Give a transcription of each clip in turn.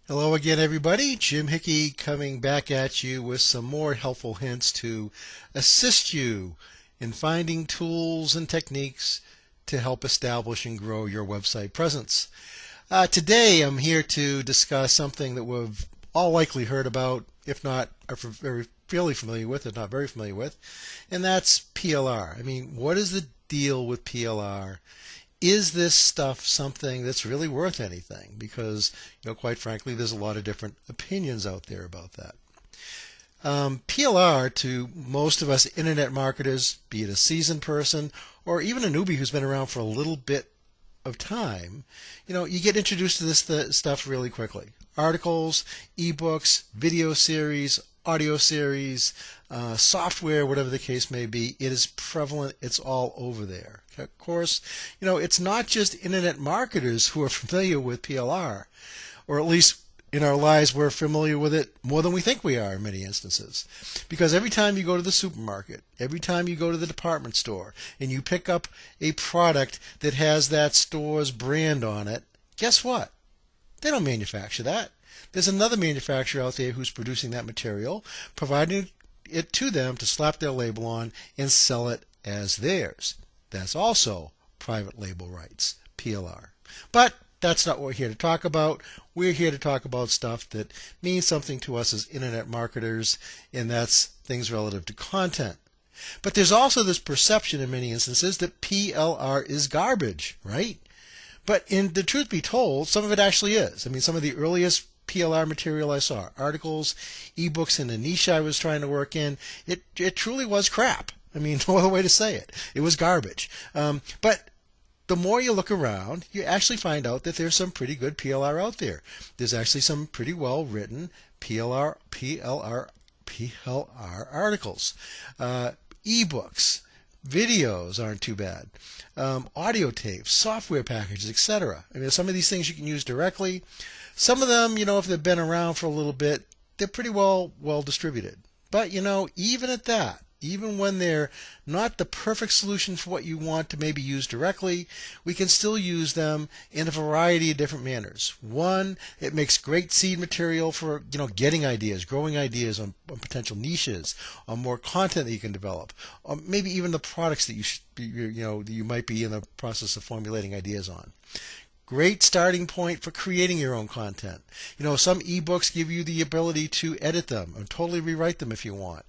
Hello again, everybody. Jim Hickey coming back at you with some more helpful hints to assist you in finding tools and techniques to help establish and grow your website presence. Today, I'm here to discuss something that we've all likely heard about, if not are very fairly familiar with, if not very familiar with, and that's PLR. I mean, what is the deal with PLR? Is this stuff something that's really worth anything? Because, quite frankly, there's a lot of different opinions out there about that. PLR, to most of us internet marketers, be it a seasoned person or even a newbie who's been around for a little bit of time, you get introduced to this stuff really quickly. Articles, ebooks, video series, audio series, software, whatever the case may be, it is prevalent. It's all over there. Of course, it's not just internet marketers who are familiar with PLR, or at least in our lives we're familiar with it more than we think we are in many instances. Because every time you go to the supermarket, every time you go to the department store, and you pick up a product that has that store's brand on it, guess what? They don't manufacture that. There's another manufacturer out there who's producing that material, providing it to them to slap their label on and sell it as theirs. That's also private label rights, PLR. But that's not what we're here to talk about. We're here to talk about stuff that means something to us as internet marketers, and that's things relative to content. But there's also this perception in many instances that PLR is garbage, right? But in the truth be told, some of it actually is. I mean, some of the earliest PLR material I saw, articles, ebooks in the niche I was trying to work in, it truly was crap. I mean, no other way to say it. It was garbage. But the more you look around, you actually find out that there's some pretty good PLR out there. There's actually some pretty well written PLR articles. Ebooks, videos aren't too bad. Audio tapes, software packages, etc. I mean, some of these things you can use directly. Some of them, if they've been around for a little bit, they're pretty well distributed. But, even at that, even when they're not the perfect solution for what you want to maybe use directly, we can still use them in a variety of different manners. One, it makes great seed material for getting ideas, growing ideas on potential niches, on more content that you can develop, or maybe even the products that you might be in the process of formulating ideas on. Great starting point for creating your own content. Some ebooks give you the ability to edit them and totally rewrite them if you want.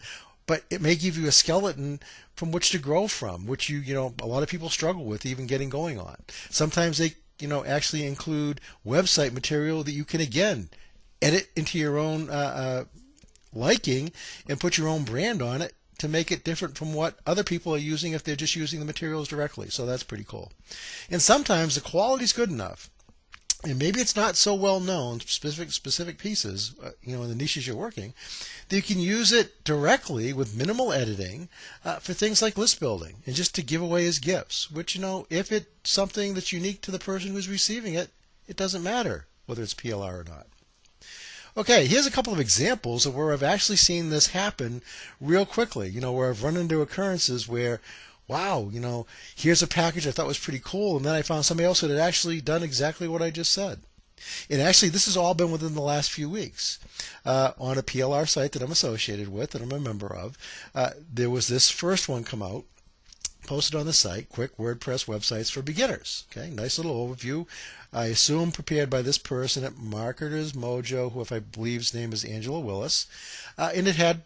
But it may give you a skeleton from which to grow from, which a lot of people struggle with even getting going on. Sometimes they, actually include website material that you can, again, edit into your own liking and put your own brand on it to make it different from what other people are using if they're just using the materials directly. So that's pretty cool. And sometimes the quality is good enough, and maybe it's not so well known, specific pieces, in the niches you're working, that you can use it directly with minimal editing for things like list building and just to give away as gifts, which, if it's something that's unique to the person who's receiving it, it doesn't matter whether it's PLR or not. Okay, here's a couple of examples of where I've actually seen this happen real quickly, where I've run into occurrences where, wow, here's a package I thought was pretty cool, and then I found somebody else that had actually done exactly what I just said. And actually, this has all been within the last few weeks. On a PLR site that I'm associated with, that I'm a member of, there was this first one come out, posted on the site, quick WordPress websites for beginners. Okay, nice little overview. I assume prepared by this person at Marketers Mojo, who, if I believe his name is Angela Willis, and it had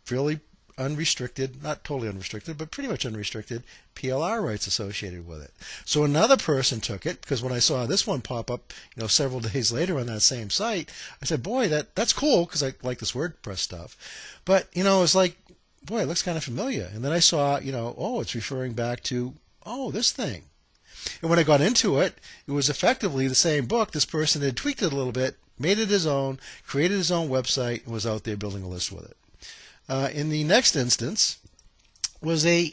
fairly unrestricted, not totally unrestricted, but pretty much unrestricted PLR rights associated with it. So another person took it, because when I saw this one pop up, several days later on that same site, I said, boy, that's cool, because I like this WordPress stuff. But, it's like, boy, it looks kind of familiar. And then I saw, oh, it's referring back to, oh, this thing. And when I got into it, it was effectively the same book. This person had tweaked it a little bit, made it his own, created his own website, and was out there building a list with it. In the next instance was a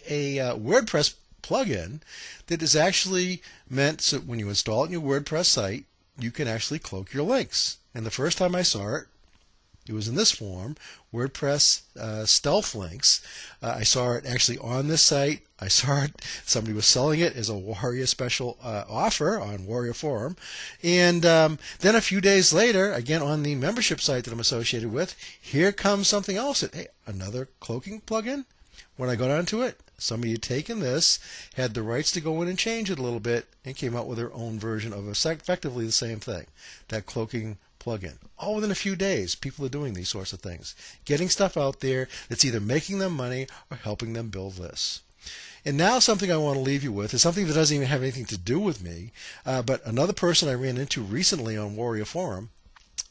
WordPress plugin that is actually meant so when you install it in your WordPress site, you can actually cloak your links. And the first time I saw it, It was in this form, WordPress stealth links. I saw it actually on this site. I saw it, somebody was selling it as a Warrior special offer on Warrior Forum. And then a few days later, again on the membership site that I'm associated with, here comes something else. Hey, another cloaking plugin? When I got onto it, somebody had taken this, had the rights to go in and change it a little bit, and came out with their own version of effectively the same thing, that cloaking plugin. All within a few days, people are doing these sorts of things, getting stuff out there that's either making them money or helping them build lists. And now something I want to leave you with is something that doesn't even have anything to do with me, but another person I ran into recently on Warrior Forum,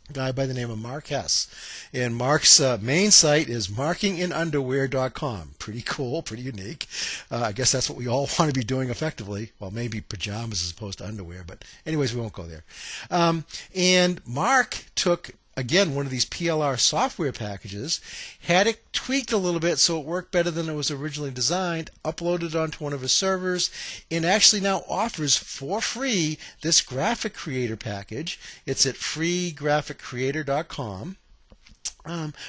a guy by the name of Mark Hess. And Mark's main site is markinginunderwear.com. Pretty cool, pretty unique. I guess that's what we all want to be doing effectively. Well, maybe pajamas as opposed to underwear, but anyways, we won't go there. And Mark took, again, one of these PLR software packages, had it tweaked a little bit so it worked better than it was originally designed, uploaded it onto one of his servers, and actually now offers for free this graphic creator package. It's at freegraphiccreator.com.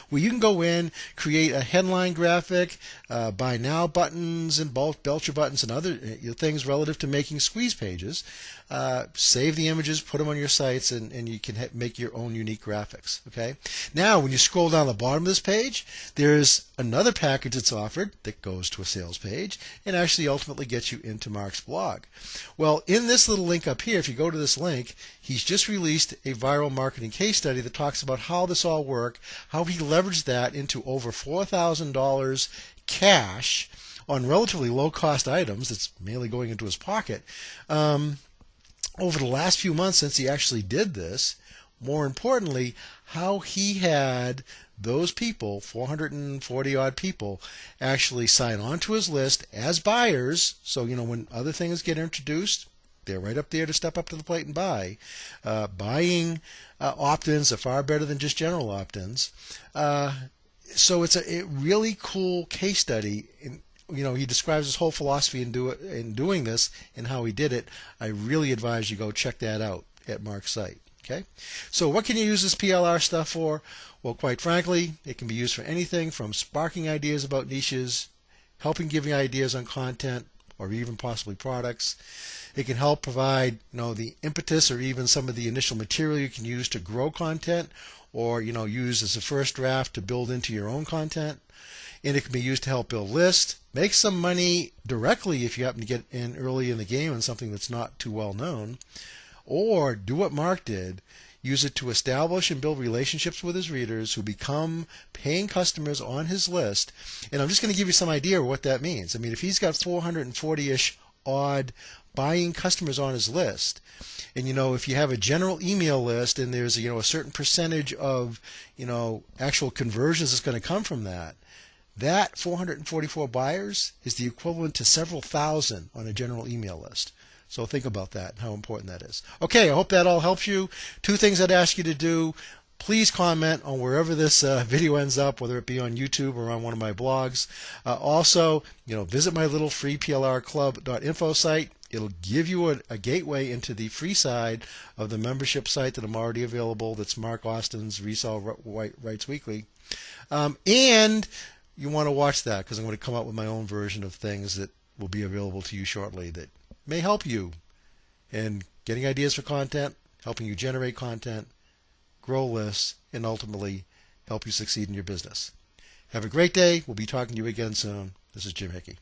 Where you can go in, create a headline graphic, buy now buttons and belcher buttons and other things relative to making squeeze pages, save the images, put them on your sites, and you can make your own unique graphics. Okay. Now, when you scroll down the bottom of this page, there's another package that's offered that goes to a sales page and actually ultimately gets you into Mark's blog. Well, in this little link up here, if you go to this link, he's just released a viral marketing case study that talks about how this all worked, how he leveraged that into over $4,000 cash on relatively low-cost items that's mainly going into his pocket over the last few months since he actually did this. More importantly, how he had those people, 440-odd people, actually sign on to his list as buyers. So, when other things get introduced, they're right up there to step up to the plate and buy. Buying opt-ins are far better than just general opt-ins. So it's a really cool case study. He describes his whole philosophy in doing this and how he did it. I really advise you go check that out at Mark's site. Okay, so what can you use this PLR stuff for? Well, quite frankly, it can be used for anything from sparking ideas about niches, helping giving ideas on content, or even possibly products. It can help provide, the impetus or even some of the initial material you can use to grow content, or use as a first draft to build into your own content. And it can be used to help build lists, make some money directly if you happen to get in early in the game on something that's not too well known, or do what Mark did, use it to establish and build relationships with his readers who become paying customers on his list. And I'm just going to give you some idea of what that means. I mean, if he's got 440-ish odd buying customers on his list, and if you have a general email list and there's a certain percentage of actual conversions that's going to come from that 444 buyers is the equivalent to several thousand on a general email list. So think about that and how important that is. Okay, I hope that all helps you. Two things I'd ask you to do. Please comment on wherever this video ends up, whether it be on YouTube or on one of my blogs. Also, visit my little free PLRclub.info site. It'll give you a gateway into the free side of the membership site that I'm already available. That's Mark Austin's Resell Rights Weekly. And you want to watch that because I'm going to come up with my own version of things that will be available to you shortly that may help you in getting ideas for content, helping you generate content, grow lists, and ultimately help you succeed in your business. Have a great day. We'll be talking to you again soon. This is Jim Hickey.